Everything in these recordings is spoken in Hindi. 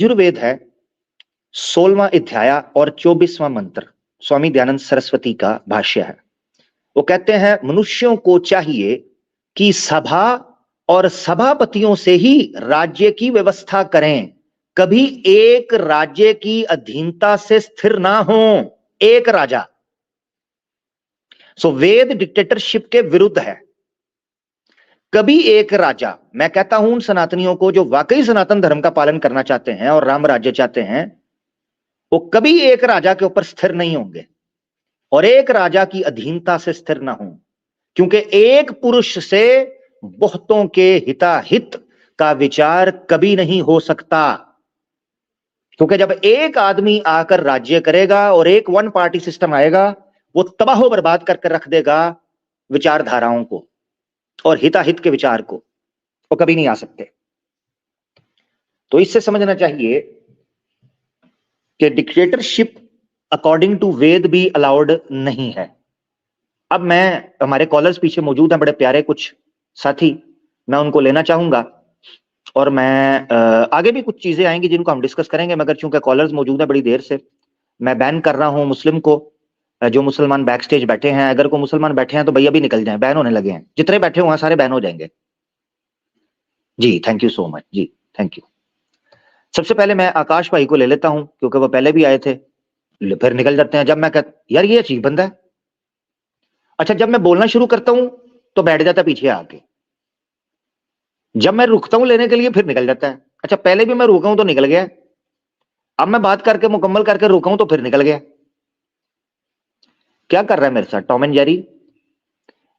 यजुर्वेद है 16वां अध्याय और 24वां मंत्र, स्वामी दयानंद सरस्वती का भाष्य है। वो कहते हैं मनुष्यों को चाहिए कि सभा और सभापतियों से ही राज्य की व्यवस्था करें, कभी एक राज्य की अधीनता से स्थिर ना हो। एक राजा, सो वेद डिक्टेटरशिप के विरुद्ध है। कभी एक राजा, मैं कहता हूं उन सनातनियों को जो वाकई सनातन धर्म का पालन करना चाहते हैं और राम राज्य चाहते हैं, वो कभी एक राजा के ऊपर स्थिर नहीं होंगे और एक राजा की अधीनता से स्थिर ना हो, क्योंकि एक पुरुष से बहुतों के हिताहित का विचार कभी नहीं हो सकता। क्योंकि जब एक आदमी आकर राज्य करेगा और एक वन पार्टी सिस्टम आएगा, वो तबाह बर्बाद करके रख देगा विचारधाराओं को और हिताहित के विचार को, वो कभी नहीं आ सकते। तो इससे समझना चाहिए कि डिक्टेटरशिप अकॉर्डिंग टू वेद भी अलाउड नहीं है। अब मैं, हमारे कॉलर्स पीछे मौजूद हैं बड़े प्यारे कुछ साथी, मैं उनको लेना चाहूंगा और मैं आगे भी कुछ चीजें आएंगी जिनको हम डिस्कस करेंगे, मगर चूंकि कॉलर्स मौजूद है बड़ी देर से, मैं बैन कर रहा हूं मुस्लिम को। जो मुसलमान बैक स्टेज बैठे हैं, अगर कोई मुसलमान बैठे हैं तो भैया भी निकल जाएं, बैन होने लगे हैं। जितने बैठे हुए हैं सारे बैन हो जाएंगे जी। थैंक यू सो मच जी, थैंक यू। सबसे पहले मैं आकाश भाई को ले लेता हूं क्योंकि वो पहले भी आए थे, फिर निकल जाते हैं। जब मैं यार ये अजीब बंदा है, अच्छा जब मैं बोलना शुरू करता हूं तो बैठ जाता पीछे आके, जब मैं रुकता हूं लेने के लिए फिर निकल जाता है। अच्छा पहले भी मैं रुका हूं तो निकल गया, अब मैं बात करके मुकम्मल करके रुका हूं तो फिर निकल गया। क्या कर रहा है मेरे साथ Tom and Jerry?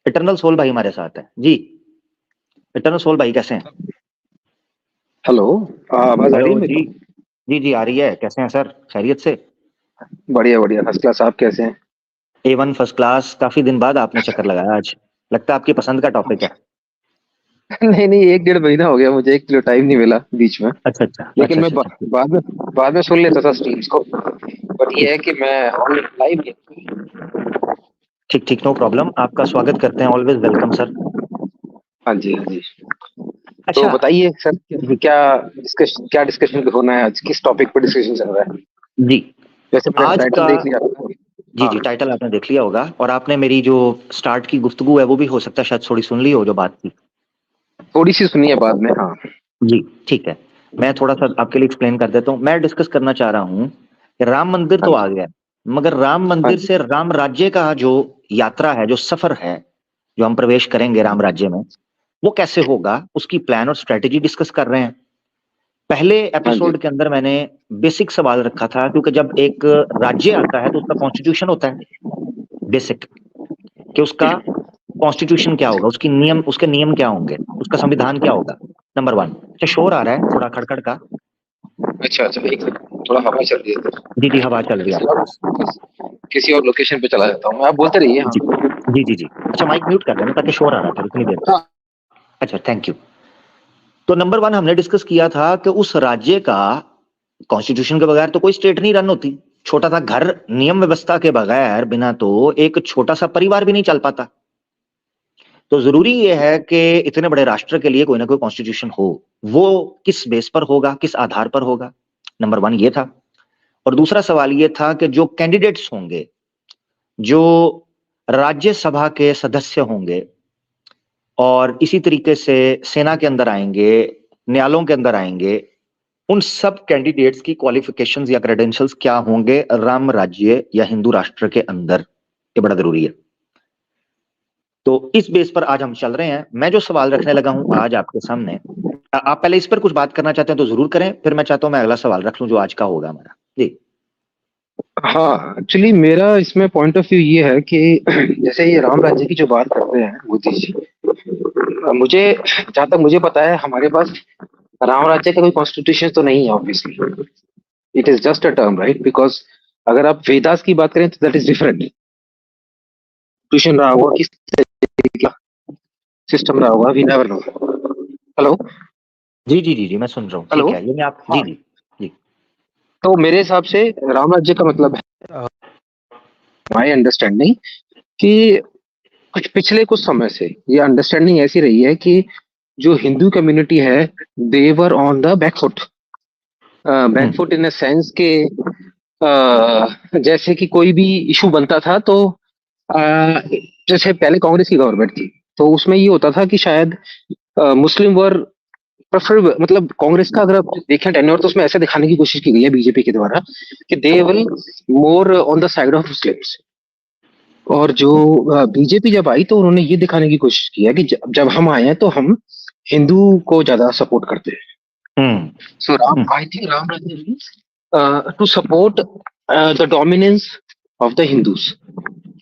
Eternal soul भाई हमारे साथ है जी। इटर्नल सोल भाई कैसे हैं? हेलो, आवाज आ रही है मेरी? जी जी जी आ रही है। कैसे हैं सर, खैरियत से? बढ़िया बढ़िया, फर्स्ट क्लास। आप कैसे हैं? A1 first class. काफी दिन बाद आपने चक्कर लगाया आज, लगता है आपकी पसंद का टॉपिक है। नहीं नहीं, 1 डेढ़ महीना हो गया, मुझे 1 किलो टाइम नहीं मिला बीच में। अच्छा अच्छा लेकिन अच्छा मैं अच्छा अच्छा। बाद में सुन लेता था स्ट्रीम्स को, बट ये है कि मैं ऑनलाइन लाइव नहीं। ठीक ठीक, नो प्रॉब्लम, आपका स्वागत करते हैं, ऑलवेज वेलकम सर। हाँ जी हाँ जी। तो अच्छा बताइए सर, जी क्या डिस्कशन होना है आज? किस टॉपिक पर डिस्कशन चल रहा है? जी। वैसे मैंने आज टाइटल का, देख लिया था। जी हाँ, जी, टाइटल आपने देख लिया होगा और आपने मेरी जो स्टार्ट की गुफ्तगू है वो भी हो सकता है शायद थोड़ी सुन ली हो जो बात थी। थोड़ी सी सुनिए बाद में। हाँ जी ठीक है, मैं थोड़ा सा आपके लिए एक्सप्लेन कर देता हूँ। मैं डिस्कस करना चाह रहा हूँ कि राम मंदिर हाँ तो आ जी गया, मगर राम हाँ मंदिर जी से राम राज्य का जो यात्रा है, जो सफर है, जो हम प्रवेश करेंगे राम राज्य में, वो कैसे होगा, उसकी प्लान और स्ट्रेटेजी डिस्कस कर रहे हैं। पहले हाँ जी एपिसोड के अंदर मैंने बेसिक सवाल रखा था, क्योंकि जब एक राज्य आता है तो उसका कॉन्स्टिट्यूशन होता है बेसिक, कि उसका कॉन्स्टिट्यूशन क्या होगा, उसकी नियम, उसके नियम क्या होंगे, उसका संविधान क्या होगा। Number one. अच्छा शोर आ रहा है थोड़ा खड़खड़ का? अच्छा अच्छा, एक सेकंड, थोड़ा हवा चल रही है। जी जी, हवा चल रही है किसी आपके और पास? किसी और लोकेशन पे चला जाता हूँ मैं, आप बोलते रहिए। हाँ जी जी जी जी। अच्छा माइक म्यूट कर देना ताकि शोर आ रहा था इतनी देर तक। हाँ अच्छा थैंक यू। तो नंबर वन हमने डिस्कस किया था कि उस राज्य का कॉन्स्टिट्यूशन के बगैर तो कोई स्टेट नहीं रन होती। छोटा सा घर नियम व्यवस्था के बगैर, बिना तो एक छोटा सा परिवार भी नहीं चल पाता। तो जरूरी यह है कि इतने बड़े राष्ट्र के लिए कोई ना कोई कॉन्स्टिट्यूशन हो। वो किस बेस पर होगा, किस आधार पर होगा? नंबर वन ये था। और दूसरा सवाल ये था कि जो कैंडिडेट्स होंगे, जो राज्यसभा के सदस्य होंगे और इसी तरीके से सेना के अंदर आएंगे, न्यायालयों के अंदर आएंगे, उन सब कैंडिडेट्स की क्वालिफिकेशंस या क्रेडेंशियल्स क्या होंगे राम राज्य या हिंदू राष्ट्र के अंदर, ये बड़ा जरूरी है। तो इस बेस पर आज हम चल रहे हैं। मैं जो सवाल रखने लगा हूं आज आपके सामने, आप पहले इस पर कुछ बात करना चाहते हैं तो जरूर करें, फिर मैं चाहता हूं मैं अगला सवाल रख लूं जो आज का होगा हमारा जी। हाँ, एक्चुअली मेरा इसमें पॉइंट ऑफ व्यू ये है कि जैसे ये राम राज्य की जो बात करते हैं मोदी जी, मुझे जहाँ तक मुझे पता है हमारे पास राम राज्य का कोई कॉन्स्टिट्यूशन तो नहीं है obviously. It is just a term, right? Because अगर आप वेदास की बात करें तो दैट इज डिफरेंट। ट्यूशन रहा होगा, किस तरीके का सिस्टम रहा होगा, वी नेवर नो। हेलो जी जी जी जी, मैं सुन रहा हूँ, ठीक हेलो। है, ये मैं आप जी हाँ, जी जी। तो मेरे हिसाब से राम राज्य का मतलब है, माई अंडरस्टैंडिंग, कि कुछ समय से ये अंडरस्टैंडिंग ऐसी रही है कि जो हिंदू कम्युनिटी है, they were on the back foot. Backfoot in a sense के जैसे कि कोई भी इशू बनता था तो जैसे पहले कांग्रेस की गवर्नमेंट थी, तो उसमें ये होता था कि शायद मुस्लिम वर प्रेफरेबल, मतलब कांग्रेस का अगर आप देखें टेन्योर, तो उसमें ऐसे दिखाने की कोशिश की गई है बीजेपी के द्वारा कि they will more on the side of Muslims. और जो बीजेपी जब आई तो उन्होंने ये दिखाने की कोशिश की है कि जब हम आए हैं तो हम हिंदू को ज्यादा सपोर्ट करते हैं। Hmm so Ram, I think Ram Rajya to support the dominance of the Hindus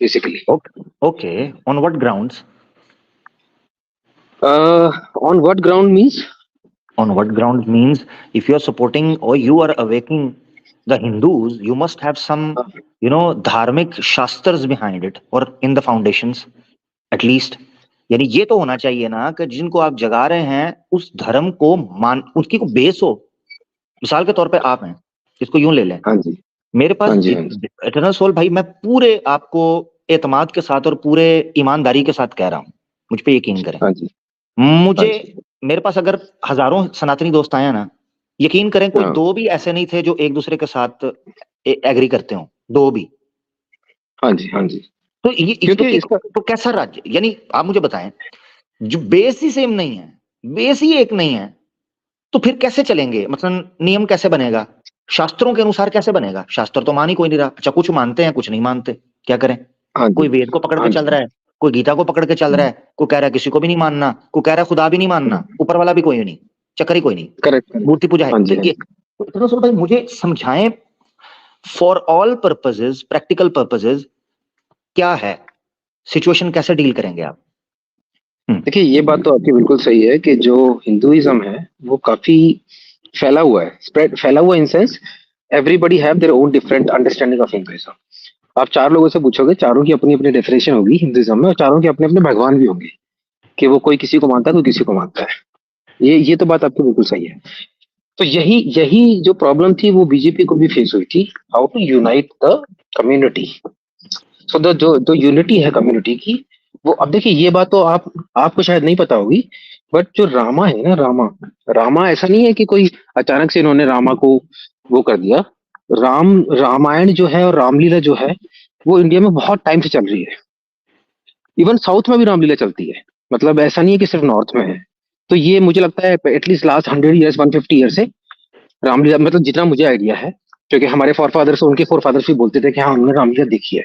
basically. Okay, on what grounds? On what ground means? On what grounds means if you are supporting or you are awakening the Hindus, you must have some, dharmic shastras behind it or in the foundations at least. यानी ये तो होना चाहिए ना कि जिनको आप जगा रहे हैं उस धर्म को मान, उसकी को बेस हो। मिसाल के तौर पे आप हैं, इसको यूं ले लें, हाँ जी, मेरे पास हाँ जी, हाँ जी, इटर्नल सोल भाई, मैं पूरे आपको एतमाद के साथ और पूरे ईमानदारी के साथ कह रहा हूं, मुझ पे यकीन करें। हाँ जी, हाँ मुझे, जी, मेरे पास अगर हजारों सनातनी दोस्त आए ना, यकीन करें कोई हाँ, दो भी ऐसे नहीं थे जो एक दूसरे के साथ एग्री करते हो, दो भी। हाँ जी, हाँ जी। तो ये क्योंकि इसका तो कैसा राज्य, यानी आप मुझे बताएं, जो बेस ही सेम नहीं है, बेस ही एक नहीं है, तो फिर कैसे चलेंगे? मतलब नियम कैसे बनेगा? शास्त्रों के अनुसार कैसे बनेगा? शास्त्र तो मान ही कोई नहीं रहा। अच्छा, कुछ मानते हैं कुछ नहीं मानते, क्या करें? हाँ कोई जी, वेद को पकड़ के हाँ चल जी, रहा है, कोई गीता को पकड़ के चल रहा है, कोई कह रहा है किसी को भी नहीं मानना, कोई कह रहा है खुदा भी नहीं मानना, ऊपर वाला भी कोई नहीं, चक्कर ही कोई नहीं, करेक्ट, करेक्ट। मूर्ति पूजा है। हाँ तो जी, हाँ ये जी। तो इतना सो भाई मुझे समझाएं, for all purposes, practical purposes, क्या है सिचुएशन, कैसे डील करेंगे आप? हम्म देखिए, ये बात तो आपकी बिल्कुल सही है कि जो हिंदुइज्म है वो काफी फैला हुआ है, स्प्रेड फैला हुआ in sense everybody have their own different understanding of Hinduism. आप चार लोगों से पूछोगे, चारों की अपनी अपनी डेफिनेशन होगी हिंदुइज्म में, और चारों के अपने अपने भगवान भी होंगे कि वो कोई किसी को मानता है, कोई किसी को मानता है। ये तो बात आपकी बिल्कुल सही है। तो यही यही जो प्रॉब्लम थी वो बीजेपी को भी फेस हुई थी, how to unite the community. So the जो यूनिटी है कम्युनिटी की, वो अब देखिए, ये बात तो आपको शायद नहीं पता होगी, बट जो रामा है ना, रामा रामा ऐसा नहीं है कि कोई अचानक से इन्होंने रामा को वो कर दिया। रामायण जो है और रामलीला जो है वो इंडिया में बहुत टाइम से चल रही है। इवन साउथ में भी रामलीला चलती है, मतलब ऐसा नहीं है कि सिर्फ नॉर्थ में है। तो ये मुझे लगता है एटलीस्ट लास्ट 100 ईयर्स, 150 ईयर से रामलीला, मतलब जितना मुझे आइडिया है, क्योंकि हमारे फॉर फादर्स, उनके फोर फादर्स भी बोलते थे कि हाँ उन्होंने रामलीला देखी है।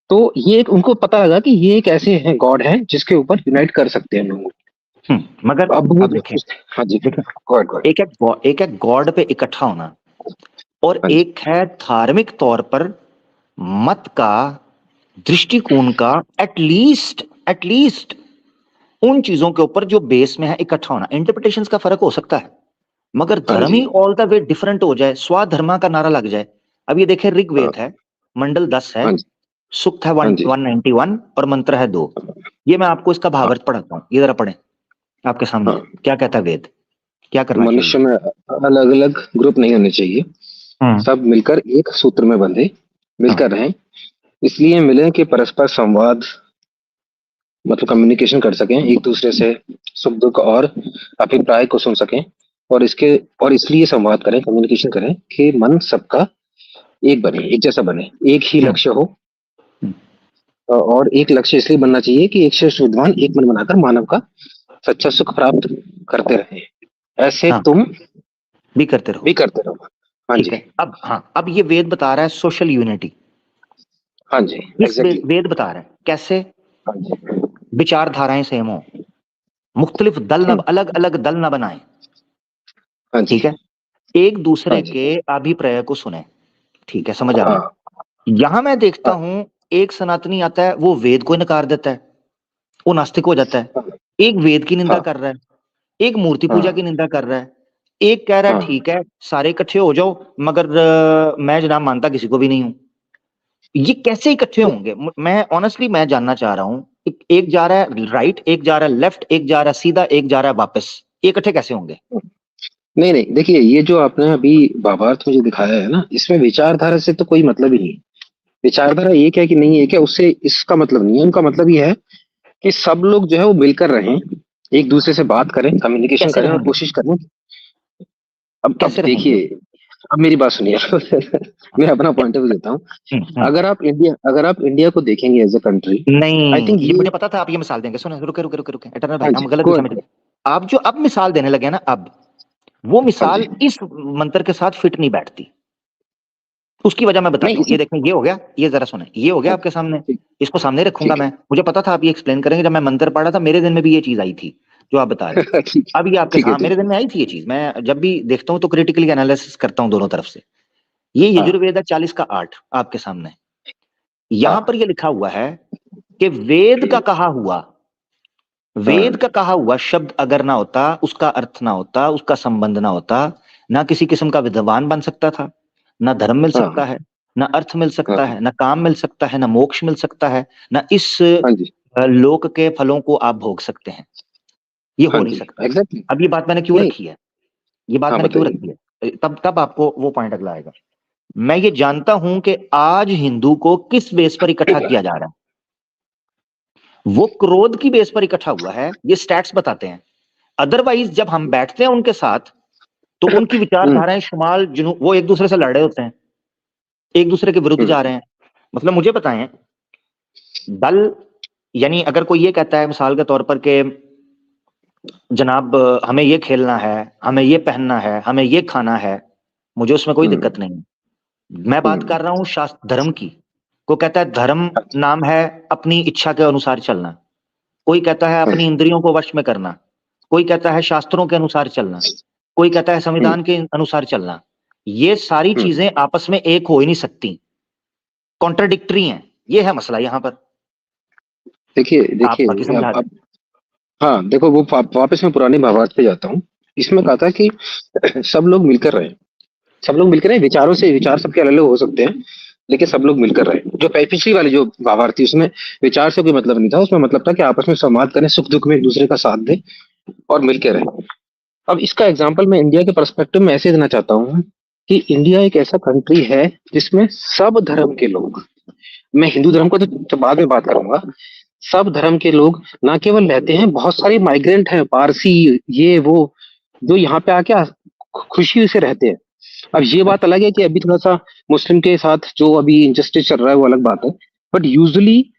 तो ये एक उनको पता लगा कि ये एक ऐसे हैं गॉड हैं जिसके ऊपर यूनाइट कर सकते हैं लोगों मगर को। अब वो अब देखें, हाँ जी, देखें, गॉड गॉड। एक है गॉड पे इकट्ठा होना, और हाँ जी, एक है धार्मिक तौर पर मत का, दृष्टिकोण का, एटलीस्ट उन चीजों के ऊपर जो बेस में है इकट्ठा होना। इंटरप्रिटेशंस का फर्क हो सकता है, मगर हाँ धर्म जी, ही ऑल द वे डिफरेंट हो जाए, स्वाधर्मा का नारा लग जाए। अब ये देखें, हाँ ऋग्वेद है, मंडल 10 है, हाँ जी, सुक्त है हाँ जी, 191 और मंत्र है 2। ये मैं आपको इसका हाँ, भावार्थ पढ़ाता हूँ, ये जरा पढ़ें आपके सामने, हाँ। क्या कहता है वेद, क्या करना मनुष्य चाहिए। में अलग अलग ग्रुप नहीं होने चाहिए, हम्म सब मिलकर एक सूत्र में बंधे, हम्म मिलकर रहें। इसलिए मिले कि परस्पर संवाद, मतलब कम्युनिकेशन कर सकें एक दूसरे से, सुख दुख और अभिप्राय को सुन सकें। और इसके और इसलिए संवाद करें, कम्युनिकेशन करें कि मन सबका एक बने, एक जैसा बने, एक ही हम्म लक्ष्य हो। हम्म और एक लक्ष्य इसलिए बनना चाहिए कि एक श्रेष्ठ विद्वान एक मन बनाकर मानव का सच्चा सुख प्राप्त करते रहे। ऐसे हाँ, तुम भी करते रहो। भी करते रहो। हाँ ठीक जी, है, अब हाँ, अब ये वेद बता रहा है सोशल यूनिटी। हाँ जी, इस एग्जैक्टली। वेद बता रहा है कैसे हाँ जी, विचारधाराएं सेम हो, मुख्तलिफ दल न, हाँ, अलग अलग दल न बनाए, हाँ जी, ठीक है, एक हाँ दूसरे जी, के अभिप्राय को सुने। ठीक है, समझ आ गया। हाँ, यहां मैं देखता हाँ, हूं एक सनातनी आता है, वो वेद को नकार देता है, वो नास्तिक हो जाता है। हाँ, एक वेद की निंदा हाँ, कर रहा है, एक मूर्ति पूजा की हाँ, निंदा कर रहा है, एक कह रहा है हाँ। ठीक है सारे इकट्ठे हो जाओ, मगर मैं जनाब मानता किसी को भी नहीं हूं। ये कैसे इकट्ठे होंगे? मैं ऑनेस्टली मैं जानना चाह रहा हूं। एक जा रहा है राइट, एक जा रहा है लेफ्ट, एक जा रहा है सीधा, एक जा रहा है वापस, ये इकट्ठे कैसे होंगे? नहीं नहीं, देखिए, ये जो आपने अभी भावार्थ में जो दिखाया है ना, इसमें विचारधारा से तो कोई मतलब ही नहीं है। विचारधारा एक है कि नहीं एक है, उससे इसका मतलब नहीं है। उनका मतलब ये है कि सब लोग जो है वो मिलकर रहें, एक दूसरे से बात करें, कम्युनिकेशन कैसे करें और रहेंगे? कोशिश करें। अब कैसे रहेंगे? देखिए, अब मेरी बात सुनिए। मैं अपना पॉइंट ऑफ व्यू देता हूँ। हम्म। अगर आप इंडिया को देखेंगे एज अ कंट्री, आई नहीं, थिंक ये ये। मुझे पता था आप ये मिसाल देंगे। सुनो, रुके रुके रुके रुके, इटर्नल भाई, हाँ हम जी, गलत गो दिशा में अहेड। चले। आप जो अब मिसाल देने लगे ना, अब वो हाँ जी। मिसाल इस मंत्र के साथ फिट नहीं बैठती। उसकी वजह मैं बताता नहीं हूँ। इसी। ये देखें, ये हो गया, ये जरा सुने, ये हो गया हाँ, आपके सामने। ठीक। इसको सामने रखूंगा ठीक मैं, मुझे पता था आप ये एक्सप्लेन करेंगे। जब मैं मंत्र पढ़ा था, मेरे दिन में भी ये चीज आई थी जो आप बता रहे हैं। है। ठीक। अब ये आपके ठीक है, सामने, मेरे ठीक दिन है। में आई थी ये चीज। मैं जब भी देखता हूँ तो क्रिटिकली एनालिसिस करता हूँ दोनों तरफ से। ये हाँ, यजुर्वेद 40 का 8 आपके सामने। यहां हाँ, पर ये लिखा हुआ है कि वेद का कहा हुआ, वेद हाँ, का कहा हुआ शब्द अगर ना होता, उसका अर्थ ना होता, उसका संबंध ना होता, ना किसी किस्म का विद्वान बन सकता था, ना धर्म मिल हाँ, सकता है, ना अर्थ मिल हाँ, सकता है, ना काम मिल सकता है, ना मोक्ष मिल सकता है, ना इस हाँ जी, लोक के फलों को आप भोग सकते हैं। ये हाँ हो नहीं जी, सकता। एग्जैक्टली। अब ये बात मैंने क्यों नहीं। रखी है? ये बात हाँ, मैंने क्यों बताइए। रखी है? तब तब आपको वो पॉइंट अगला आएगा। मैं ये जानता हूं कि आज हिंदू को किस बेस पर इकट्ठा किया जा रहा है। वो क्रोध की बेस पर इकट्ठा हुआ है, ये स्टैट्स बताते हैं। अदरवाइज जब हम बैठते हैं उनके साथ, तो उनकी हम्म, विचारधाराएं शुमाल जुनू, वो एक दूसरे से लड़ रहे होते हैं, एक दूसरे के विरुद्ध जा हम्म, रहे हैं। मतलब मुझे बताएं, दल, यानी अगर कोई ये कहता है मिसाल के तौर पर कि जनाब हमें ये खेलना है, हमें ये पहनना है, हमें ये खाना है, मुझे उसमें कोई हम्म, दिक्कत नहीं है। मैं बात हम्म, कर रहा हूं शास्त्र धर्म की। को कहता है धर्म हाँ जी, नाम है अपनी इच्छा के अनुसार चलना। कोई कहता है हाँ अपनी जी, इंद्रियों को वश में करना। कोई कहता है शास्त्रों के अनुसार चलना। कोई कहता है हम्म, संविधान के अनुसार चलना। ये सारी हम्म। चीजें आपस में एक हो ही नहीं सकती, कॉन्ट्राडिक्टरी हैं। ये है मसला यहां पर। देखिए, आप बाकी देखिए, समझा दें। अब हाँ देखो, वो वापस मैं पुराने भावार्थ पे जाता हूँ। इसमें कहा था कि सब लोग मिलकर रहे। सब लोग मिलकर रहे, विचारों से विचार सबके अलग अलग हो सकते हैं, लेकिन सब लोग मिलकर रहे। जो पिछली वाली जो भावार्थ थी, उसमें विचार से कोई मतलब नहीं था। उसमें मतलब था कि आपस में संवाद करें, सुख दुख में एक दूसरे का साथ दें और मिलकर रहे। अब इसका एग्जाम्पल मैं इंडिया के पर्सपेक्टिव में ऐसे देना चाहता हूँ कि इंडिया एक ऐसा कंट्री है जिसमें सब धर्म के लोग, मैं हिंदू धर्म को तो बाद में बात करूंगा, सब धर्म के लोग ना केवल रहते हैं, बहुत सारे माइग्रेंट हैं, पारसी, ये वो, जो यहाँ पे आके खुशी से रहते हैं। अब ये बात अलग है कि अभी थोड़ा सा मुस्लिम के साथ जो अभी इंजस्टिस चल रहा है वो अलग बात है, but usually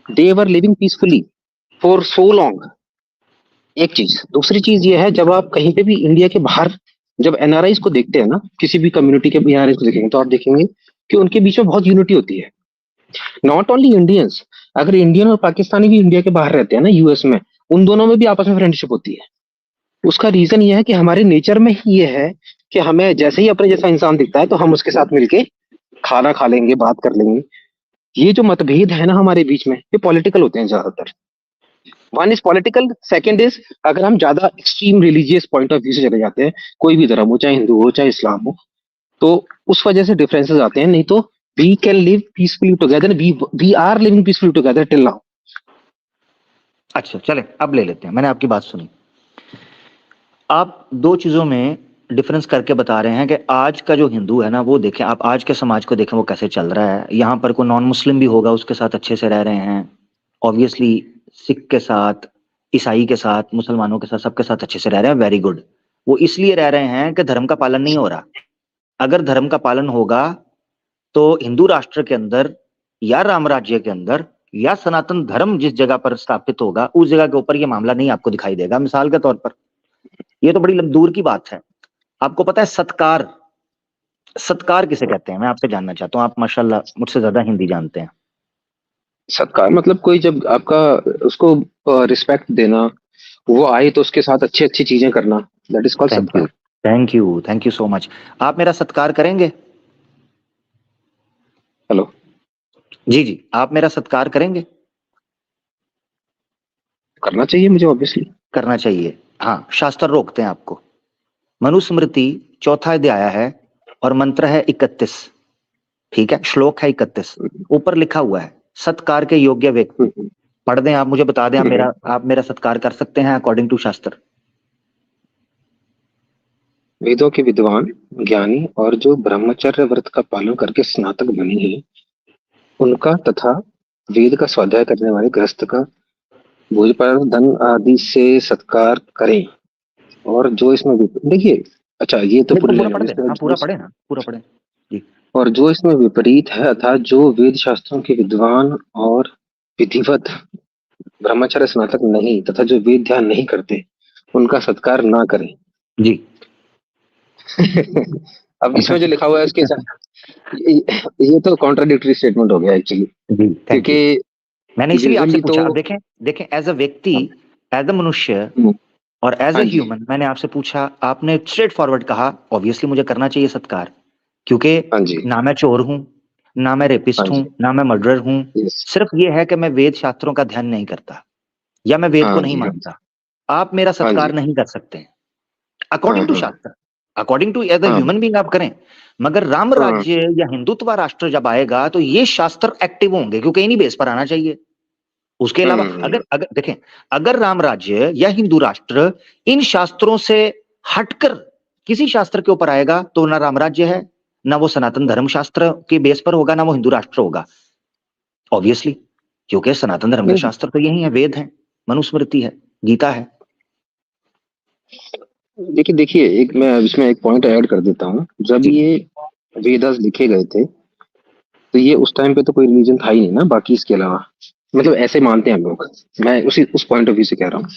they were living peacefully for so long. एक चीज, दूसरी चीज ये है, जब आप कहीं पे भी इंडिया के बाहर जब एनआरआईज को देखते हैं ना, किसी भी कम्युनिटी के एनआरआईज को देखेंगे तो आप देखेंगे कि उनके बीच में बहुत यूनिटी होती है। नॉट ओनली इंडियंस, अगर इंडियन और पाकिस्तानी भी इंडिया के बाहर रहते हैं ना, यूएस में, उन दोनों में भी आपस में फ्रेंडशिप होती है। उसका रीजन ये है कि हमारे नेचर में ही ये है कि हमें जैसे ही अपने जैसा इंसान दिखता है तो हम उसके साथ मिलके खाना खा लेंगे, बात कर लेंगे। ये जो मतभेद है ना हमारे बीच में, ये पॉलिटिकल होते हैं ज्यादातर। One is political, second is अगर हम ज्यादा extreme religious point of view से चले जाते हैं, कोई भी धर्म हो, चाहे हिंदू हो चाहे इस्लाम हो, तो उस वजह से डिफरेंसेस आते हैं। नहीं तो we can live peacefully together, we are living peacefully together till now. अच्छा चले, अब ले लेते हैं। मैंने आपकी बात सुनी। आप दो चीजों में डिफरेंस करके बता रहे हैं कि आज का जो हिंदू है ना, वो देखें, आप आज के समाज को देखें वो कैसे चल रहा है। यहाँ पर कोई नॉन मुस्लिम भी होगा, उसके साथ अच्छे से रह रहे हैं ऑब्वियसली। सिख के साथ, ईसाई के साथ, मुसलमानों के साथ, सबके साथ अच्छे से रह रहे हैं। Very good. वो इसलिए रह रहे हैं कि धर्म का पालन नहीं हो रहा। अगर धर्म का पालन होगा तो हिंदू राष्ट्र के अंदर, या राम राज्य के अंदर, या सनातन धर्म जिस जगह पर स्थापित होगा, उस जगह के ऊपर यह मामला नहीं आपको दिखाई देगा। मिसाल के तौर पर, यह तो बड़ी दूर की बात है। आपको पता है सत्कार, सत्कार किसे कहते हैं? मैं आपसे जानना चाहता हूं। आप माशाल्लाह मुझसे ज्यादा हिंदी जानते हैं। सत्कार मतलब कोई जब आपका उसको रिस्पेक्ट देना, वो आए तो उसके साथ अच्छी अच्छी चीजें करना, that is called thank you, सत्कार। Thank you, thank you so much. आप मेरा सत्कार करेंगे? हेलो। जी जी, आप मेरा सत्कार करेंगे? करना चाहिए मुझे, ऑब्वियसली। करना चाहिए। हाँ, शास्त्र रोकते हैं आपको। मनुस्मृति 4 अध्याय है और मंत्र है 31। ठीक है, श्लोक है 31। ऊपर लिखा हुआ है सत्कार के योग्य व्यक्ति। पढ़ दें आप, मुझे बता दें, आप मेरा सत्कार कर सकते हैं अकॉर्डिंग टू शास्त्र? वेदों के विद्वान, ज्ञानी और जो ब्रह्मचर्य व्रत का पालन करके स्नातक बनी है, उनका तथा वेद का स्वाध्याय करने वाले गृहस्थ का भोजपत्र धन आदि से सत्कार करें। और जो इसमें देखिए, अच्छा, ये तो देखो पूरी पूरा लाइन पढ़ होगी देना, इसमें। हाँ पूरा पढ़े ना, पूरा पढ़े जी। और जो इसमें विपरीत है, अर्थात जो वेद शास्त्रों के विद्वान और विधिवत ब्रह्मचर्य स्नातक नहीं तथा जो वेद ध्यान नहीं करते, उनका सत्कार ना करें। जी अब इसमें जो लिखा हुआ है उसके साथ ये तो कॉन्ट्राडिक्टरी स्टेटमेंट हो गया एक्चुअली, जी थैंक यू। क्योंकि मैंने इसीलिए आपसे यूजुअली तो पूछा। अब देखें, देखें एज अ व्यक्ति, एज अ मनुष्य हम्म, और एज अ हाँ जी, ह्यूमन, मैंने आपसे पूछा, आपने स्ट्रेट फॉरवर्ड कहा ऑब्वियसली मुझे करना चाहिए सत्कार, क्योंकि हाँ जी, ना मैं चोर हूं, ना मैं हाँ रेपिस्ट हूं, जी, ना मैं मर्डरर हूं। यस, सिर्फ ये है कि मैं वेद शास्त्रों का ध्यान नहीं करता या मैं वेद को हाँ नहीं जी, हाँ जी, मानता। आप मेरा हाँ सत्कार जी, नहीं कर सकते हाँ अकॉर्डिंग टू हाँ शास्त्र, अकॉर्डिंग टू एज अ हाँ ह्यूमन बीइंग आप करें। मगर राम हाँ, राज्य या हिंदुत्व राष्ट्र जब आएगा तो ये शास्त्र एक्टिव होंगे, क्योंकि इन्हीं बेस पर आना चाहिए। उसके अलावा हम्म, अगर अगर देखें, अगर राम राज्य या हिंदू राष्ट्र इन शास्त्रों से हटकर किसी शास्त्र के ऊपर आएगा तो ना राम राज्य है, ना वो सनातन धर्म शास्त्र के बेस पर होगा, ना वो हिंदू राष्ट्र होगा ऑब्वियसली। क्योंकि सनातन धर्म के नहीं शास्त्र तो यही है, वेद है, मनुस्मृति है, गीता है। देखिए देखिए, एक मैं इसमें एक पॉइंट ऐड कर देता हूँ। जब जी ये वेदास लिखे गए थे, तो ये उस टाइम पे तो कोई रिलीजन था ही नहीं ना बाकी इसके अलावा, मतलब ऐसे मानते हैं हम लोग। मैं उसी उस पॉइंट ऑफ व्यू से कह रहा हूँ।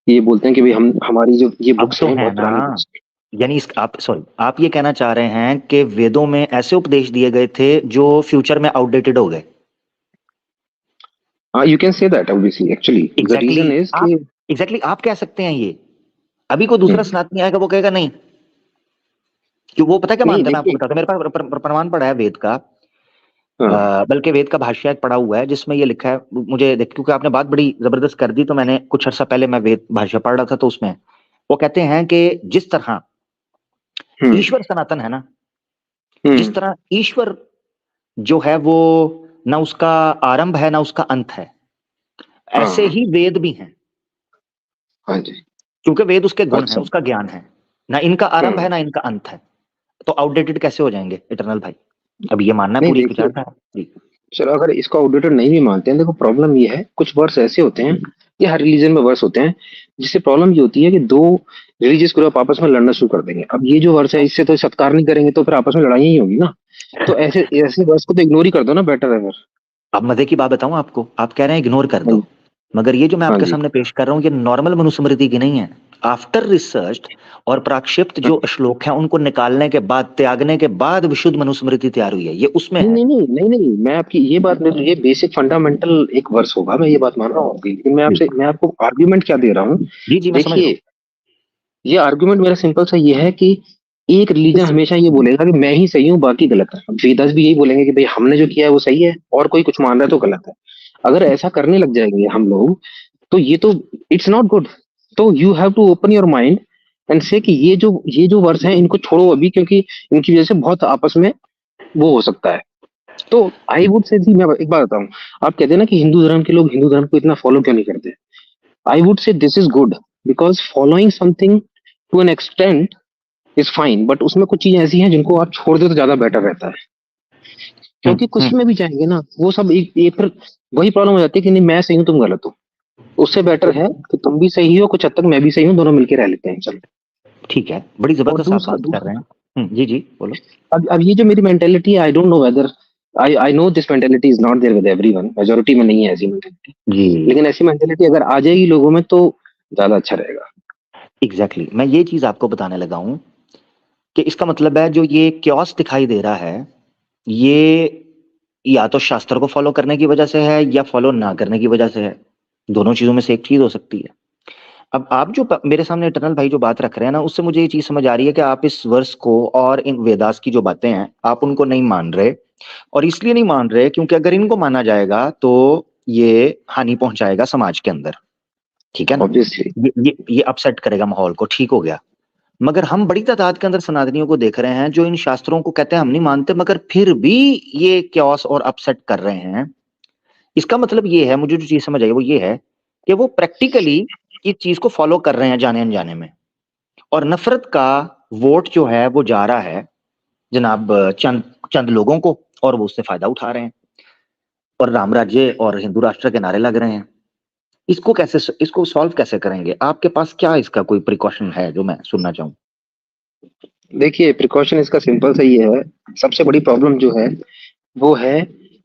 ये बोलते हैं कि भाई हम हमारी जो ये अब बुक्स तो हैं है बहुत ना, पुरानी बुक्स यानी इस आप सॉरी आप ये कहना चाह रहे हैं कि वेदों में ऐसे उपदेश दिए गए थे जो फ्यूचर में आउटडेटेड हो गए। हाँ, you can say that obviously, actually the exactly reason is आप कि एग्जैक्टली आप कह सकते हैं ये। अभी कोई दूसरा सनातनी आएगा वो कहेगा नहीं, कि वो पता है क्या नहीं मानता है, मैं आपको देखिए, बताता हूँ, मेरे पास प्रमाण पड़ा है वेद का। हाँ बल्कि वेद का भाष्य एक पढ़ा हुआ है जिसमें ये लिखा है, मुझे देख क्योंकि आपने बात बड़ी जबरदस्त कर दी, तो मैंने कुछ अर्सा पहले मैं वेद भाष्य पढ़ रहा था, तो उसमें वो कहते हैं कि जिस तरह हम्म ईश्वर सनातन है ना, जिस हम्म तरह ईश्वर जो है वो ना उसका आरंभ है ना उसका अंत है, हाँ ऐसे हाँ ही वेद भी हैं। हाँ जी, क्योंकि वेद उसके गुण है, अच्छा, उसका ज्ञान है, ना इनका आरंभ है हाँ ना इनका अंत है। तो आउटडेटेड कैसे हो जाएंगे इटरनल भाई? अब ये मानना है नहीं पूरी एक देखिए, विचारधारा जी। चलो अगर इसको आउटडेटेड नहीं भी मानते हैं, देखो प्रॉब्लम ये है, कुछ वर्ड्स ऐसे होते हैं, ये हर रिलीजन में वर्ड्स होते हैं, जिससे प्रॉब्लम ये होती है कि दो रिलीजियस ग्रुप आपस में लड़ना शुरू कर देंगे। अब ये जो वर्ड्स है इससे तो सत्कार नहीं करेंगे तो फिर आपस में लड़ाई ही होगी ना। तो ऐसे ऐसे वर्ड्स को तो इग्नोर ही कर दो ना, बेटर है फिर। अब मजे की बात बताऊं आपको, आप कह रहे हैं इग्नोर कर हाँ दो, जी, मगर ये जो मैं हाँ आपके जी, सामने पेश कर रहा हूँ ये नॉर्मल मनुस्मृति की नहीं है। आफ्टर रिसर्च और प्राक्षिप्त हाँ। जो श्लोक हैं उनको निकालने के बाद, त्यागने के बाद विशुद्ध मनुस्मृति तैयार हुई है, ये उसमें नहीं है। नहीं नहीं नहीं नहीं, मैं आपकी ये बात नहीं, ये बेसिक फंडामेंटल एक वर्स होगा, मैं ये बात मान रहा हूँ आपकी, लेकिन जी मैं आपको आर्ग्यूमेंट क्या दे रहा हूँ। जी जी मैं समझ रहा हूँ। देखिए, ये आर्गुमेंट मेरा सिंपल सा ये है कि एक रिलीजन इस हमेशा ये बोलेगा कि मैं ही सही हूँ बाकी गलत है। अब वेदास भी यही बोलेंगे कि भाई हमने जो किया है वो सही है और कोई कुछ मान रहा है तो गलत है। अगर ऐसा करने लग जाएंगे हम लोग, तो ये तो इट्स नॉट गुड। तो you have to open your mind and say कि ये जो वर्ड्स हैं इनको छोड़ो अभी, क्योंकि इनकी वजह से बहुत आपस में वो हो सकता है। तो आई वुड से जी, मैं एक बात बताऊं, आप कहते हैं ना कि हिंदू धर्म के लोग हिंदू धर्म को इतना फॉलो क्यों नहीं करते। I would say this is good, because following something to an extent is fine, but उसमें कुछ चीजें ऐसी हैं जिनको आप छोड़ दो तो ज्यादा बेटर रहता है। क्योंकि कुछ में भी जाएंगे ना वो सब एक फिर वही प्रॉब्लम हो जाती है कि नहीं मैं सही हूँ तुम गलत हो। उससे बेटर है कि तुम भी सही हो, कुछ हद तक मैं भी सही हूँ, दोनों मिलकर रह लेते हैं, चलो। ठीक है, बड़ी और जबरदस्त आप दूसरा बात कर रहे दूसरा हैं। जी जी बोलो। अब ये जो मेरी मेंटेलिटी है, I don't know whether I know this mentality is not there with everyone, majority में नहीं है ऐसी मेंटेलिटी। जी लेकिन ऐसी मेंटेलिटी अगर आ जाएगी लोगों में तो ज्यादा अच्छा रहेगा। एग्जैक्टली मैं ये चीज आपको बताने लगा हूं कि इसका मतलब है जो ये क्योस दिखाई दे रहा है, ये या तो शास्त्र को फॉलो करने की वजह से है या फॉलो ना करने की वजह से है। दोनों चीजों में से एक चीज हो सकती है। अब आप जो मेरे सामने इटर्नल भाई जो बात रख रहे हैं ना, उससे मुझे ये चीज समझ आ रही है कि आप इस वर्ष को और इन वेदास की जो बातें हैं आप उनको नहीं मान रहे, और इसलिए नहीं मान रहे क्योंकि अगर इनको माना जाएगा तो ये हानि पहुंचाएगा समाज के अंदर। ठीक है ना, ऑब्वियसली, ये अपसेट करेगा माहौल को, ठीक हो गया। मगर हम बड़ी तादाद के अंदर सनातनियों को देख रहे हैं जो इन शास्त्रों को कहते हैं हम नहीं मानते, मगर फिर भी ये क्योस और अपसेट कर रहे हैं। इसका मतलब ये है, मुझे जो चीज समझ आई वो ये है कि वो प्रैक्टिकली इस चीज को फॉलो कर रहे हैं जाने अनजाने में, और नफरत का वोट जो है वो जा रहा है जनाब चंद चंद लोगों को, और वो उससे फायदा उठा रहे हैं और राम राज्य और हिंदू राष्ट्र के नारे लग रहे हैं। इसको सॉल्व कैसे करेंगे? आपके पास क्या इसका कोई प्रिकॉशन है जो मैं सुनना चाहूँ? देखिए, प्रिकॉशन इसका सिंपल सा ये है, सबसे बड़ी प्रॉब्लम जो है वो है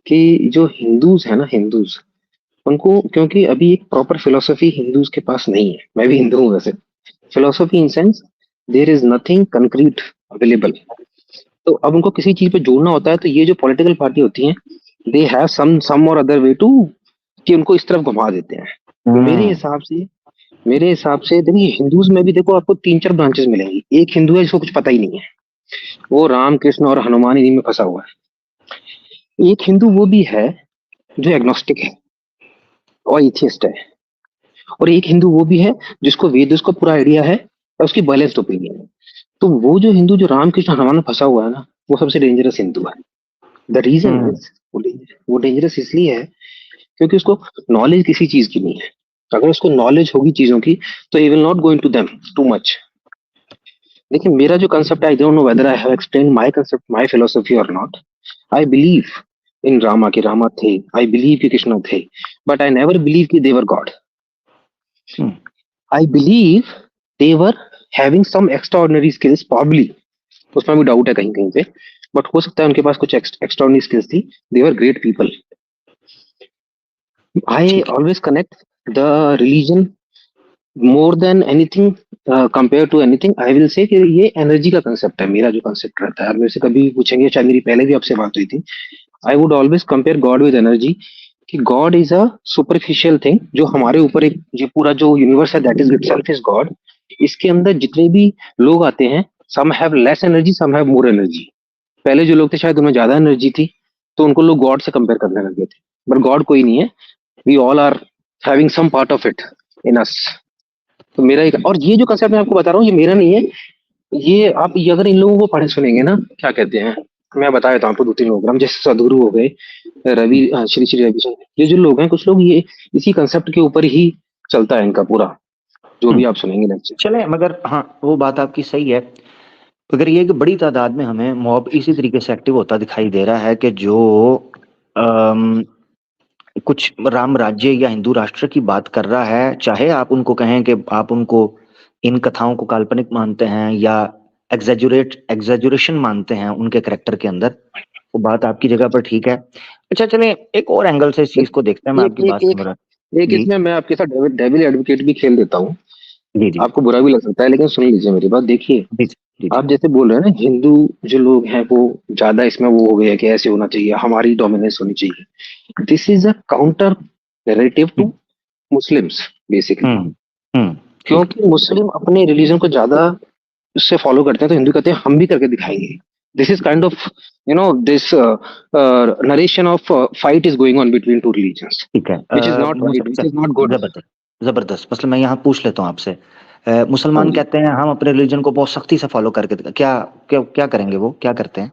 कि जो हिंदूज है ना, हिंदूज, उनको क्योंकि अभी एक प्रॉपर फिलोसफी हिंदूज के पास नहीं है। मैं भी हिंदू हूँ वैसे। Philosophy in sense, there is nothing concrete available. तो अब उनको किसी चीज पे जोड़ना होता है, तो ये जो पॉलिटिकल पार्टी होती है, दे हैव सम और अदर वे टू, कि उनको इस तरफ घुमा देते हैं। मेरे हम्म। हिसाब से मेरे हिसाब से देखिए, हिंदूज में भी देखो आपको तीन चार ब्रांचेस मिलेंगी। एक हिंदू है जिसको कुछ पता ही नहीं है, वो राम कृष्ण और हनुमान इन्हीं में फंसा हुआ है। एक हिंदू वो भी है जो एग्नोस्टिक है और एथियस्ट है। और एक हिंदू वो भी है जिसको वेद का पूरा आइडिया है और उसकी बैलेंस्ड ओपिनियन है। तो वो जो हिंदू जो रामकृष्ण हनुमान में फंसा हुआ है ना, वो सबसे डेंजरस हिंदू है। The reason hmm. इज, वो डेंजरस इसलिए है क्योंकि उसको नॉलेज किसी चीज की नहीं है। अगर उसको नॉलेज होगी चीजों की, तो he will not go into them too much. देखिए, मेरा जो कंसेप्ट है, I don't know whether I have explain my concept, my philosophy और not. I believe in Rama, के रामा थे। आई बिलीव कि कृष्ण थे, बट आई नेवर बिलीव कि they were god. Hmm. I believe they were having some extraordinary skills probably. उसमें भी डाउट है कहीं कहीं पे, बट हो सकता है उनके पास कुछ एक्स्ट्राऑर्डिनरी स्किल्स थी। दे वर ग्रेट पीपल। आई ठीक है। Always connect the religion more than anything, compare to anything. I will say कि ये एनर्जी का कंसेप्ट है। मेरा जो कंसेप्ट रहता है, मेरे से कभी पूछेंगे, शायद मेरी पहले भी आपसे बात हुई थी, I would always compare god with energy. कि god is a superficial thing जो हमारे ऊपर, एक ये पूरा जो यूनिवर्स है, that is itself is god. इसके अंदर जितने भी लोग आते हैं, some have less energy, some have more energy. पहले जो लोग थे शायद उनमें ज्यादा एनर्जी थी, तो उनको लोग गॉड से कंपेयर करने लगे थे। बट गॉड कोई नहीं है, we all are having some part of it in us. तो मेरा एक, और ये जो कंसेप्ट मैं आपको बता रहा हूँ, ये मेरा नहीं है। ये आप, ये अगर इन लोगों को पढ़े सुनेंगे ना, क्या कहते हैं, मैं बता देता हूँ आपको दो तीन लोग, हम जैसे सदगुरु हो गए, रवि, श्री श्री रविशंकर, ये जो लोग हैं, कुछ लोग ये इसी कंसेप्ट के ऊपर ही चलता है इनका पूरा, जो भी हम्म। आप सुनेंगे लेक्चर। चले, मगर हाँ, वो बात आपकी सही है। मगर ये कि बड़ी तादाद में हमें मॉब इसी तरीके से एक्टिव होता दिखाई दे रहा है कि जो अम, कुछ राम राज्य या हिंदू राष्ट्र की बात कर रहा है, चाहे आप उनको कहें कि आप उनको इन कथाओं को काल्पनिक मानते हैं या एग्जेजुरेशन मानते हैं उनके करेक्टर के अंदर, वो बात आपकी जगह पर ठीक है। अच्छा, चलें एक और एंगल से इस चीज को देखते हैं। मैं एक आपकी एक बात एक समझ रहा। एक जी। इसमें मैं आपके साथ डेविल डेविल एडवोकेट भी खेल देता हूँ। जी। जी। आपको बुरा भी लग सकता है, लेकिन सुन लीजिए मेरी बात। देखिए, जी। जी। जी। आप जैसे बोल रहे हैं ना, हिंदू जो लोग हैं वो ज्यादा इसमें वो हो गया कि ऐसे होना चाहिए, हमारी डोमिनेंस होनी चाहिए। This is a counter narrative hmm. To Muslims basically. Hmm. ठीक। क्योंकि मुस्लिम अपने रिलीजन को ज्यादा उससे फॉलो करते हैं, तो हिंदू कहते हैं हम भी करके दिखाएंगे। This is kind of, this narration of fight is going on between two religions, ठीक है। विच इज नॉट राइट, विच मुसलमान, इज नॉट गुड। जबरदस्त। जबरदस्त, मतलब मैं यहाँ पूछ लेता हूँ आपसे। हाँ मुसलमान जी। कहते हैं हम अपने रिलीजन को बहुत सख्ती से फॉलो करके क्या क्या क्या करेंगे, वो क्या करते हैं?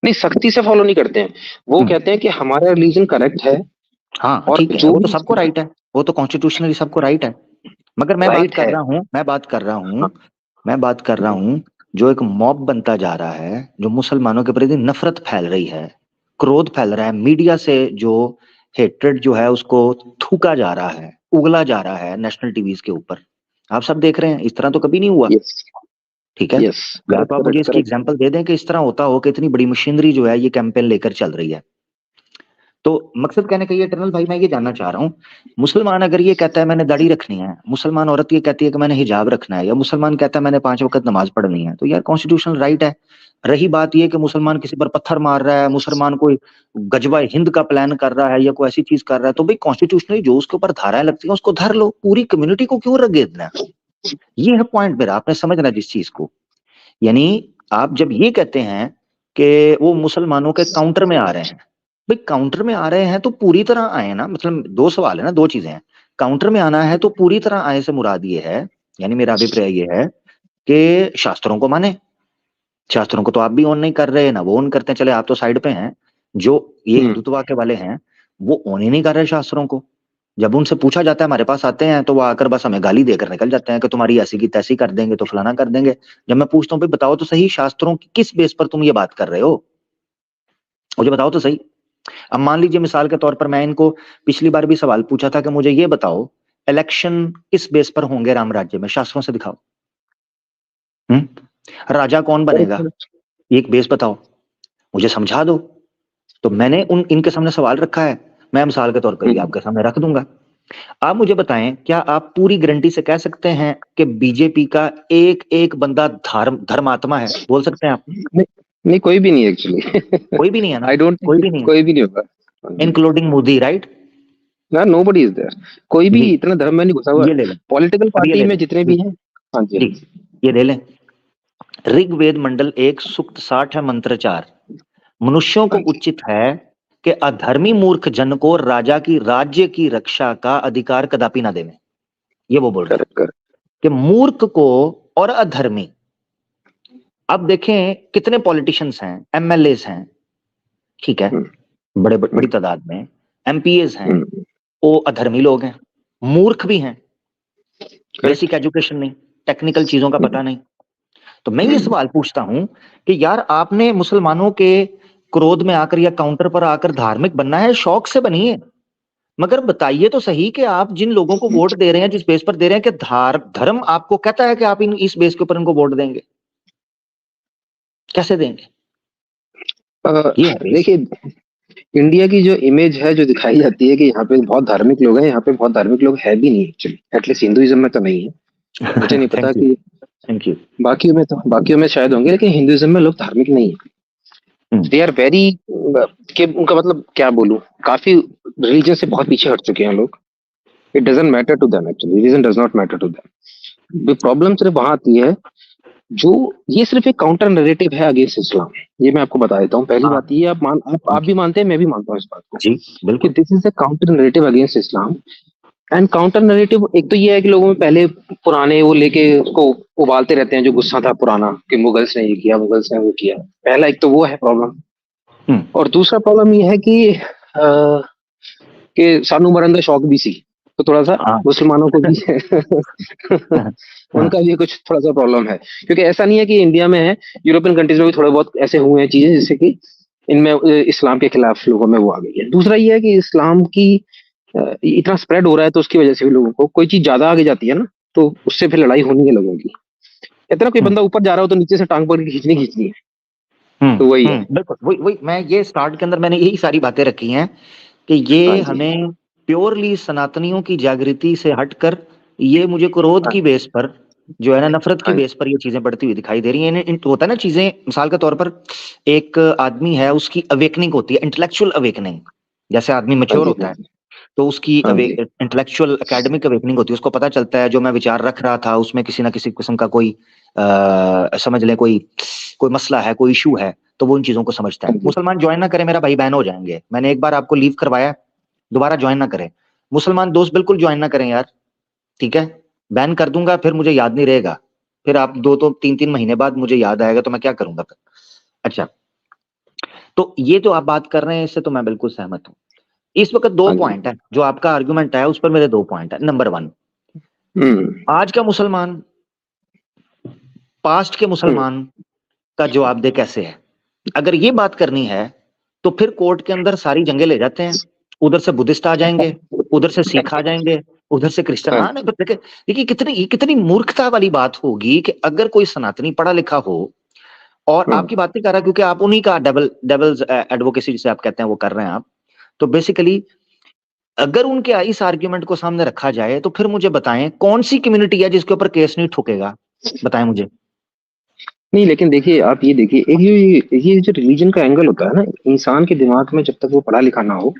नहीं, सख्ती से फॉलो नहीं करते हैं। वो हम्म। कहते हैं कि हमारा रिलीजन करेक्ट है, हाँ और ठीक है, जो वो तो भी सबको राइट है। वो तो कॉन्स्टिट्यूशनली सबको राइट है। मगर मैं बात राइट कर है। रहा हूँ, मैं बात कर रहा हूँ, हाँ, मैं बात कर रहा हूँ, जो एक मॉब बनता जा रहा है, जो मुसलमानों के प्रति नफरत फैल रही है, क्रोध फैल रहा है, मीडिया से जो हेट्रेड जो है उसको थूका जा रहा है, उगला जा रहा है नेशनल टीवीज के ऊपर, आप सब देख रहे हैं। इस तरह तो कभी नहीं हुआ। यस, ठीक है। यस, या करेक्ट तो आप मुझे करेक्ट इसकी करेक्ट। एग्जांपल दे दें कि इस तरह होता हो कि इतनी बड़ी मशीनरी जो है ये कैंपेन लेकर चल रही है। तो मकसद कहने का ये टनल भाई, मैं ये जानना चाह रहा हूँ, मुसलमान अगर ये कहता है मैंने दाढ़ी रखनी है, मुसलमान औरत ये कहती है कि मैंने हिजाब रखना है, या मुसलमान कहता है मैंने 5 वक्त नमाज पढ़नी है, तो यार कॉन्स्टिट्यूशनल राइट है। रही बात ये कि मुसलमान किसी पर पत्थर मार रहा है, मुसलमान कोई गजवा हिंद का प्लान कर रहा है या कोई ऐसी चीज कर रहा है, तो भाई कॉन्स्टिट्यूशनली जो उसके ऊपर धाराएं लगती है उसको धर लो, पूरी कम्युनिटी को क्यों रगेदना है? ये है पॉइंट मेरा, आपने समझना जिस चीज को। यानी आप जब ये कहते हैं कि वो मुसलमानों के काउंटर में आ रहे हैं, भाई काउंटर में आ रहे हैं तो पूरी तरह आए ना, मतलब दो सवाल है ना, दो चीजें हैं। काउंटर में आना है तो पूरी तरह आए से मुराद ये है, यानी मेरा अभिप्राय ये है कि शास्त्रों को माने। शास्त्रों को तो आप भी ऑन नहीं कर रहे ना, वो ऑन करते हैं, चले आप तो साइड पे हैं। जो ये हम्म। हिंदुत्व के वाले हैं, वो ऑन ही नहीं कर रहे शास्त्रों को। जब उनसे पूछा जाता है, हमारे पास आते हैं, तो वो आकर बस हमें गाली देकर निकल जाते हैं कि तुम्हारी ऐसी की तैसी कर देंगे, तो फलाना कर देंगे। जब मैं पूछता हूँ भाई बताओ तो सही, शास्त्रों की किस बेस पर तुम ये बात कर रहे हो, मुझे बताओ तो सही। अब मान लीजिए मिसाल के तौर पर मैं इनको पिछली बार भी सवाल पूछा था कि मुझे ये बताओ इलेक्शन किस बेस पर होंगे राम राज्य में, शास्त्रों से दिखाओ। राजा कौन बनेगा, एक बेस बताओ, मुझे समझा दो। तो मैंने इनके सामने सवाल रखा है, मैं मिसाल के तौर पर ये आपके सामने रख दूंगा। आप मुझे बताएं, क्या आप पूरी गारंटी से कह सकते हैं कि बीजेपी का एक एक बंदा धर्मात्मा है? बोल सकते हैं आप? नहीं, कोई भी नहीं एक्चुअली। कोई भी नहीं है ना, आई डोंट कोई थिंक भी नहीं है, कोई भी नहीं होगा, इंक्लूडिंग मोदी, राइट? ना, नोबडी इज देयर। कोई भी जी, इतना धर्म में नहीं घुसा हुआ। ये ले लें, पॉलिटिकल अब ये पार्टी ले में लें जितने भी हैं, हाँ जी, जी, ये ले लें। ऋग्वेद मंडल 1 सूक्त 60 है, मंत्र 4, मनुष्यों को हाँ जी, उचित है कि अधर्मी मूर्ख जन को राजा की राज्य की रक्षा का अधिकार कदापि ना देवे। ये वो बोल रहे हैं करेक्ट करेक्ट। कि मूर्ख को और अधर्मी। अब देखें कितने पॉलिटिशियंस हैं, एमएलएस हैं, ठीक है, बड़ी तादाद में एमपीएस हैं, वो अधर्मी लोग हैं, मूर्ख भी हैं, बेसिक एजुकेशन नहीं, टेक्निकल चीजों का पता नहीं। तो मैं ये सवाल पूछता हूं कि यार आपने मुसलमानों के क्रोध में आकर या काउंटर पर आकर धार्मिक बनना है, शौक से बनिए, मगर बताइए तो सही कि आप जिन लोगों को वोट दे रहे हैं, जिस बेस पर दे रहे हैं, कि धर्म आपको कहता है कि आप इस बेस के ऊपर इनको वोट देंगे, कैसे देंगे? ये है बेस। देखिए, इंडिया की जो इमेज है जो दिखाई जाती है कि यहाँ पे बहुत धार्मिक लोग हैं, यहाँ पे बहुत धार्मिक लोग है भी नहीं एक्चुअली, एटलीस्ट हिंदुइज्म में तो नहीं है। मुझे नहीं पता थैंक यू, कि थैंक यू। बाकियों में शायद होंगे, लेकिन हिंदुइज्म में लोग धार्मिक नहीं है। दे आर वेरी, कि उनका मतलब क्या बोलूं, काफी रिलीजन से बहुत पीछे हट चुके हैं लोग। It doesn't matter to them actually, religion does not matter to them. Problem सिर्फ वहां आती है जो, ये सिर्फ एक काउंटर नैरेटिव है अगेंस्ट इस्लाम। ये मैं आपको बता देता हूँ। पहली बात ये, आप भी मानते हैं, मैं भी मानता हूँ इस बात को जी कि बिल्कुल। This is a counter narrative against Islam. And counter narrative एक तो ये है कि लोगों में पहले पुराने वो लेके उसको उबालते रहते हैं, जो गुस्सा था पुराना कि मुगल्स ने ये किया, मुगल्स ने वो किया। पहला एक तो वो है प्रॉब्लम। और दूसरा प्रॉब्लम ये है कि सानू मरन का शौक भी सी, तो थोड़ा सा हाँ मुसलमानों को भी हाँ उनका भी कुछ थोड़ा सा प्रॉब्लम है, क्योंकि ऐसा नहीं है कि इंडिया में है, यूरोपियन कंट्रीज में भी थोड़े बहुत ऐसे हुए हैं चीजें जिससे कि इनमें इस्लाम के खिलाफ लोगों में वो आ गई है। दूसरा ये है कि इस्लाम की इतना स्प्रेड हो रहा है, तो उसकी वजह से भी लोगों को कोई चीज ज्यादा आगे जाती है ना, तो उससे फिर लड़ाई होनी है लोगों की। इतना कोई बंदा ऊपर जा रहा हो तो नीचे से टांग पकड़ के खींचनी है, तो वही है। बिल्कुल, वही वही मैं ये स्टार्ट के अंदर मैंने यही सारी बातें रखी हैं कि हाँ ये जी, हमें प्योरली सनातनियों की जागृति से हटकर, ये मुझे क्रोध हाँ की बेस पर जो है ना, नफरत की हाँ बेस पर ये चीजें बढ़ती हुई दिखाई दे रही हैं। होता है ना चीजें, मिसाल के तौर पर एक आदमी है, उसकी अवेकनिंग होती है, इंटेलेक्चुअल अवेकनिंग। जैसे आदमी हाँ मेच्योर जी, होता हाँ है, जी, तो उसकी हाँ जी, इंटेलेक्चुअल एकेडमिक अवेकनिंग होती है, उसको पता चलता है जो मैं विचार रख रहा था उसमें किसी ना किसी किस्म का कोई समझ लें कोई कोई मसला है, कोई इशू है, तो वो इन चीजों को समझता है। हाँ जी, मुसलमान ज्वाइन ना करें, मेरा भाई बहन हो जाएंगे, मैंने एक बार आपको लीव करवाया, दोबारा ज्वाइन ना करें। मुसलमान दोस्त बिल्कुल ज्वाइन ना करें यार, ठीक है, बैन कर दूंगा, फिर मुझे याद नहीं रहेगा, फिर आप 2-3 महीने बाद मुझे याद आएगा, तो मैं क्या करूंगा फिर? अच्छा, तो ये जो आप बात कर रहे हैं, इससे तो मैं बिल्कुल सहमत हूं। इस वक्त दो हाँ जी। पॉइंट है, जो आपका आर्गुमेंट है उस पर मेरे 2 पॉइंट है। नंबर 1, हम्म, आज का मुसलमान पास्ट के हम्म, मुसलमान का जवाबदेह कैसे है? अगर ये बात करनी है तो फिर कोर्ट के अंदर सारी जंगें ले जाते हैं, उधर से बुद्धिस्ट आ जाएंगे, उधर से सिख आ जाएंगे, उधर से क्रिश्चियन। हाँ हाँ नहीं, देखिए देखिए कितनी मूर्खता वाली बात होगी कि अगर कोई सनातनी पढ़ा लिखा हो, और हाँ आपकी बात नहीं कर रहा क्योंकि आप उन्हीं का डेवल्स एडवोकेसी जिसे आप कहते हैं वो कर रहे हैं आप, तो बेसिकली अगर उनके इस आर्ग्यूमेंट को सामने रखा जाए तो फिर मुझे बताएं कौन सी कम्युनिटी है जिसके ऊपर केस नहीं ठुकेगा? बताएं मुझे। नहीं, लेकिन देखिए, आप ये देखिए, एक ये जो रिलीजन का एंगल होता है ना, इंसान के दिमाग में जब तक वो पढ़ा लिखा ना हो।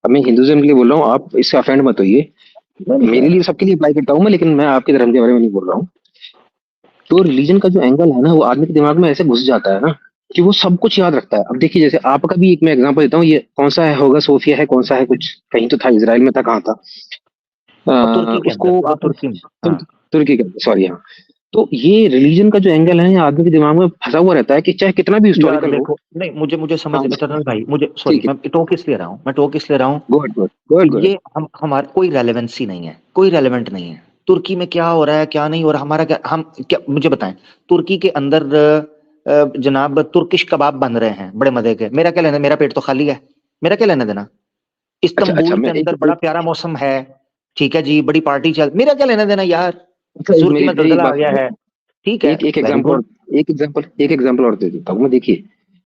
अब मैं हिंदुइज्म के लिए बोल रहा हूँ, आप इससे अफेंड मत होइए, मेरे लिए सबके लिए अप्लाई करता हूँ मैं, लेकिन मैं आपके धर्म के बारे में नहीं बोल रहा हूँ। तो रिलीजन का जो एंगल है ना, वो आदमी के दिमाग में ऐसे घुस जाता है ना कि वो सब कुछ याद रखता है। अब देखिए, जैसे आपका भी एक मैं एग्जांपल देता हूँ, ये कौन सा है, होगा सोफिया है, कौन सा है, कुछ कहीं तो था, इसराइल में था, कहाँ था, और तुर्की के अंदर, उसको वो आप तुर्की में। हाँ तुर्की के, सॉरी, हाँ। तो ये रिलीजन का जो एंगल है, ये आदमी के दिमाग में फंसा हुआ रहता है कि चाहे कितना भी यार हिस्टोरिकल हो। देखो, नहीं मुझे मुझे समझ हाँ, टनल भाई, मुझे सॉरी, ठीक है, मैं टोक इसलिए रहा हूँ, मैं टोक इसलिए रहा हूँ, गुड गुड गुड गुड। ये हम हमारे कोई रेलेवेंसी नहीं है, कोई रेलेवेंट नहीं है। तुर्की में क्या हो रहा है क्या नहीं हो रहा, हमारा क्या, हम क्या, मुझे बताएं। तुर्की के अंदर जनाब तुर्किश कबाब बन रहे हैं बड़े मजे के, मेरा क्या लेना, मेरा पेट तो खाली है, मेरा क्या लेना देना? अच्छा अच्छा, इस्तांबुल के मैं अंदर बड़ा प्यारा मौसम है, ठीक है जी, बड़ी पार्टी चल, मेरा क्या लेना देना यार? अच्छा, सुर्खी मेरी में मेरी एक दलदला आ बात गया सुनो। है। ठीक है, एक एक वेरी एग्जांपल गुड। एक एग्जांपल और दे देता हूँ मैं। देखिए